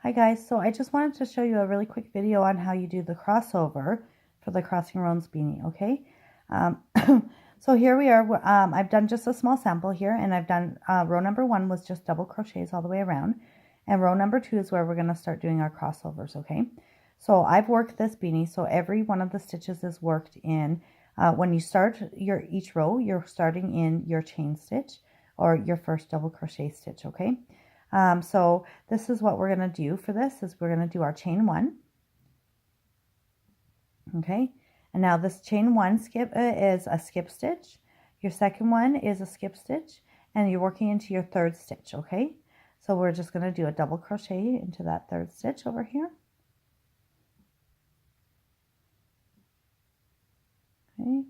Hi guys, so I just wanted to show you a really quick video on how you do the crossover for the Crossing Rows beanie, okay? Um, so here we are, I've done just a small sample here, and I've done, row number 1 was just double crochets all the way around, and row number 2 is where we're going to start doing our crossovers, okay? So I've worked this beanie, so every one of the stitches is worked in, when you start each row, you're starting in your chain stitch, or your first double crochet stitch, okay? So this is what we're going to do for this, is we're going to do our chain 1. Okay, and now this chain 1 skip is a skip stitch. Your second one is a skip stitch, and you're working into your third stitch, okay? So we're just going to do a double crochet into that third stitch over here. Okay,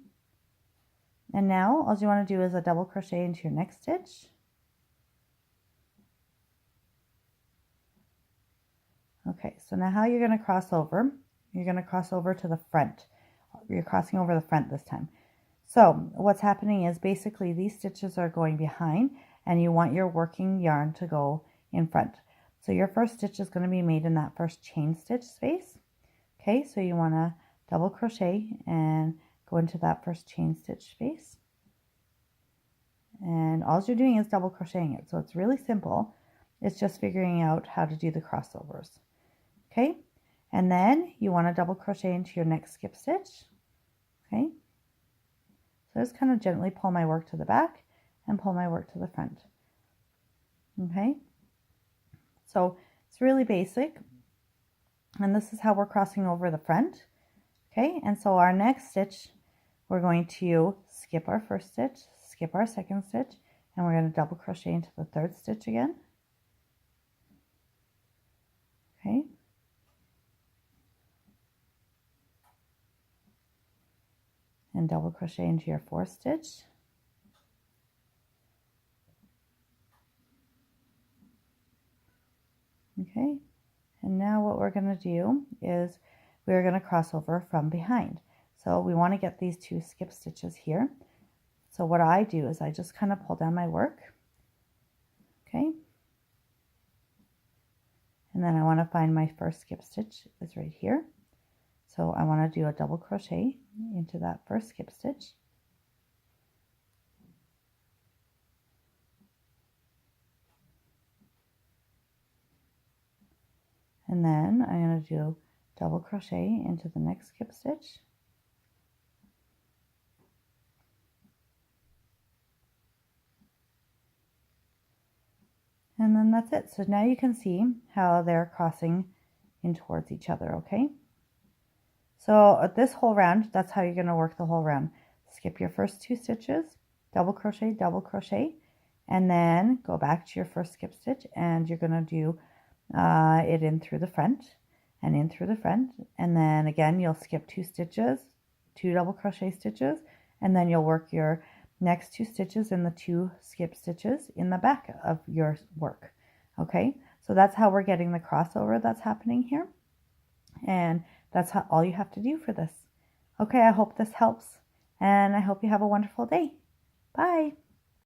and now all you want to do is a double crochet into your next stitch. Okay, so now how you're going to cross over, you're going to cross over to the front. You're crossing over the front this time. So what's happening is basically these stitches are going behind, and you want your working yarn to go in front. So your first stitch is going to be made in that first chain stitch space. Okay, so you want to double crochet and go into that first chain stitch space. And all you're doing is double crocheting it. So it's really simple. It's just figuring out how to do the crossovers. Okay, and then you want to double crochet into your next skip stitch. Okay, so just kind of gently pull my work to the back and pull my work to the front. Okay, so it's really basic, and this is how we're crossing over the front. Okay, and so our next stitch, we're going to skip our first stitch, skip our second stitch, and we're going to double crochet into the third stitch again. Okay, and double crochet into your fourth stitch. Okay, and now what we're going to do is we're going to cross over from behind. So we want to get these 2 skip stitches here. So what I do is I just kind of pull down my work. Okay, and then I want to find my first skip stitch is right here. So I want to do a double crochet into that first skip stitch. And then I'm going to do double crochet into the next skip stitch. And then that's it. So now you can see how they're crossing in towards each other, okay? So this whole round, that's how you're going to work the whole round. Skip your first 2 stitches, double crochet, and then go back to your first skip stitch, and you're going to do it in through the front and in through the front, and then again you'll skip 2 stitches, 2 double crochet stitches, and then you'll work your next 2 stitches in the 2 skip stitches in the back of your work. Okay, so that's how we're getting the crossover that's happening here, and that's all you have to do for this. Okay, I hope this helps, and I hope you have a wonderful day. Bye.